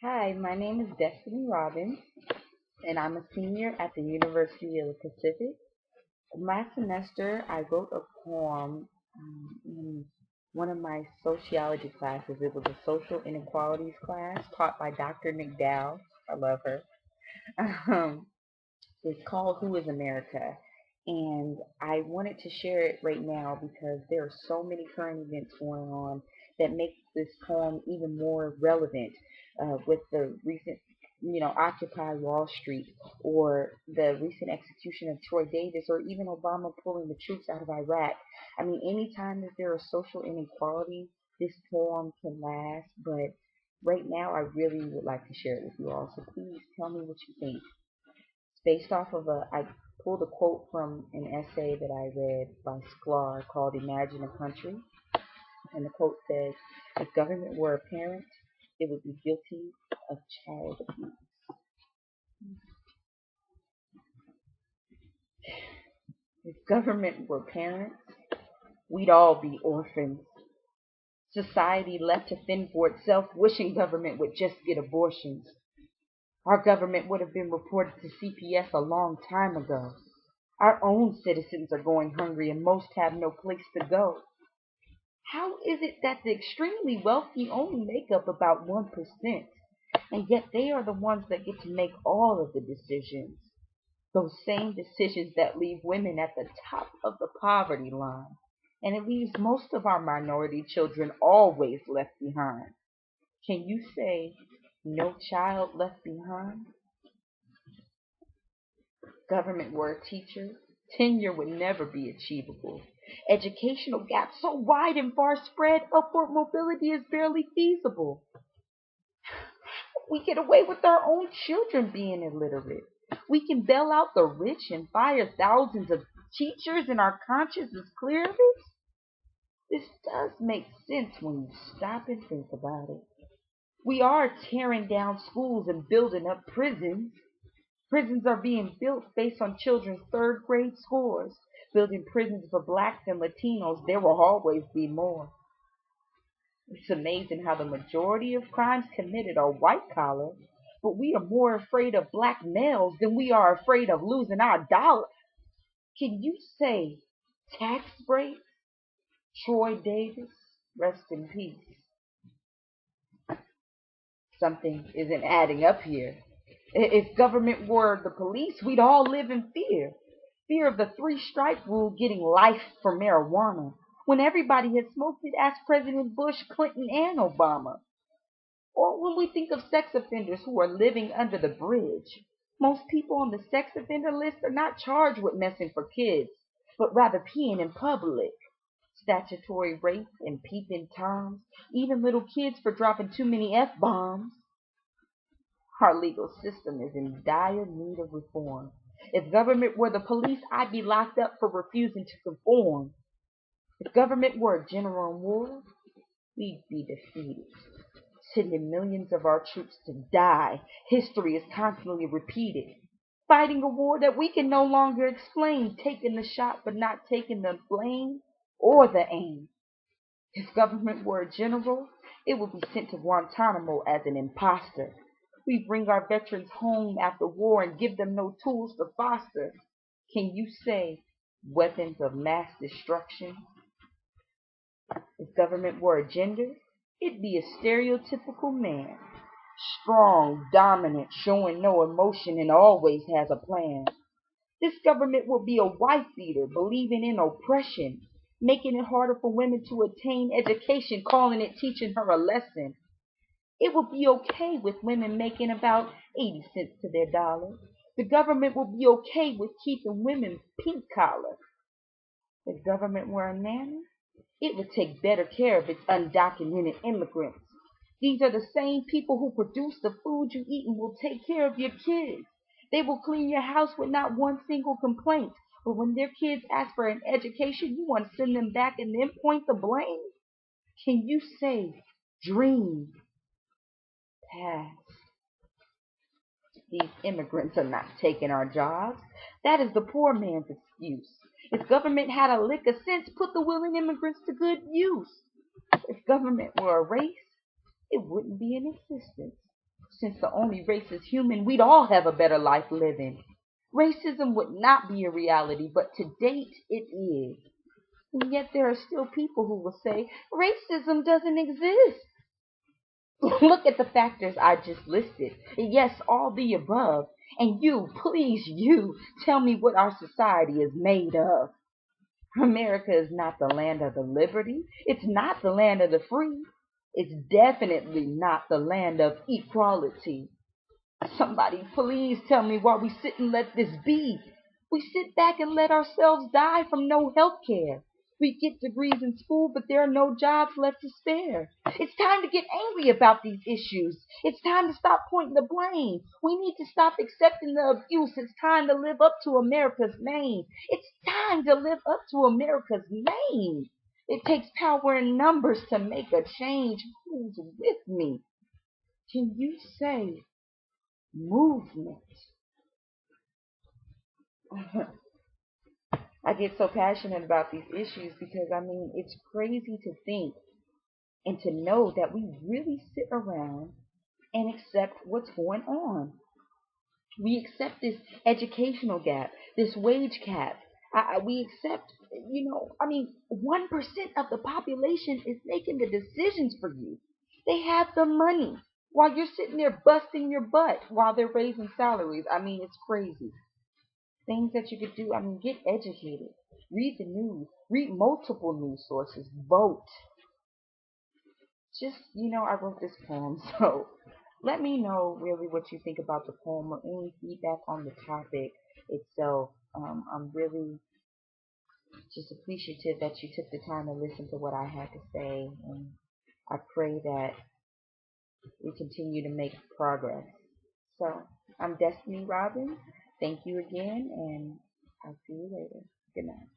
Hi, my name is Destiny Robbins, and I'm a senior at the University of the Pacific. Last semester, I wrote a poem in one of my sociology classes. It was a social inequalities class taught by Dr. Nicdao. I love her. Um, it's called Who is America? And I wanted to share it right now because there are so many current events going on that make this poem even more relevant with the recent, Occupy Wall Street or the recent execution of Troy Davis or even Obama pulling the troops out of Iraq. I mean, anytime that there are social inequalities, this poem can last, but right now I really would like to share it with you all. So please tell me what you think based off of I pulled a quote from an essay that I read by Sklar called Imagine a Country. And the quote says, if government were a parent, it would be guilty of child abuse. If government were parents, we'd all be orphans. Society left to fend for itself, wishing government would just get abortions. Our government would have been reported to CPS a long time ago. Our own citizens are going hungry and most have no place to go. How is it that the extremely wealthy only make up about 1%, and yet they are the ones that get to make all of the decisions? Those same decisions that leave women at the top of the poverty line, and it leaves most of our minority children always left behind. Can you say no child left behind? Government were a teacher, tenure would never be achievable. Educational gaps so wide and far spread, upward mobility is barely feasible. We get away with our own children being illiterate. We can bail out the rich and fire thousands of teachers, and our conscience is clear of it. This does make sense when you stop and think about it. We are tearing down schools and building up prisons. Prisons are being built based on children's third grade scores. Building prisons for blacks and Latinos, there will always be more. It's amazing how the majority of crimes committed are white collar, but we are more afraid of black males than we are afraid of losing our dollar. Can you say tax breaks? Troy Davis, rest in peace. Something isn't adding up here. If government were the police, we'd all live in fear. Fear of the three-strike rule getting life for marijuana, when everybody had smoked it, asked President Bush, Clinton, and Obama. Or when we think of sex offenders who are living under the bridge. Most people on the sex offender list are not charged with messing for kids, but rather peeing in public. Statutory rape and peeping toms, even little kids for dropping too many F-bombs. Our legal system is in dire need of reform. If government were the police, I'd be locked up for refusing to conform. If government were a general in war, we'd be defeated, sending millions of our troops to die. History is constantly repeated. Fighting a war that we can no longer explain, taking the shot but not taking the blame or the aim. If government were a general, it would be sent to Guantanamo as an imposter. We bring our veterans home after war and give them no tools to foster. Can you say weapons of mass destruction? If government were a gender, it'd be a stereotypical man. Strong, dominant, showing no emotion and always has a plan. This government will be a wife beater, believing in oppression, making it harder for women to attain education, calling it teaching her a lesson. It will be okay with women making about 80 cents to their dollar. The government will be okay with keeping women's pink collar. If government were a nanny, it would take better care of its undocumented immigrants. These are the same people who produce the food you eat and will take care of your kids. They will clean your house with not one single complaint. But when their kids ask for an education, you want to send them back and then point the blame? Can you say dream pass? These immigrants are not taking our jobs. That is the poor man's excuse. If government had a lick of sense, put the willing immigrants to good use. If government were a race, it wouldn't be in existence. Since the only race is human, we'd all have a better life living. Racism would not be a reality, but to date it is. And yet there are still people who will say racism doesn't exist. Look at the factors I just listed. Yes, all the above. And you, please, you, tell me what our society is made of. America is not the land of the liberty. It's not the land of the free. It's definitely not the land of equality. Somebody please tell me why we sit and let this be. We sit back and let ourselves die from no health care. We get degrees in school, but there are no jobs left to spare. It's time to get angry about these issues. It's time to stop pointing the blame. We need to stop accepting the abuse. It's time to live up to America's name. It's time to live up to America's name. It takes power in numbers to make a change. Who's with me? Can you say movement? I get so passionate about these issues because, it's crazy to think and to know that we really sit around and accept what's going on. We accept this educational gap, this wage cap. We accept, 1% of the population is making the decisions for you. They have the money while you're sitting there busting your butt while they're raising salaries. It's crazy. Things that you could do. Get educated. Read the news. Read multiple news sources. Vote. I wrote this poem, so let me know really what you think about the poem or any feedback on the topic itself. I'm really just appreciative that you took the time to listen to what I had to say, and I pray that we continue to make progress. So, I'm Destiny Robbins. Thank you again, and I'll see you later. Good night.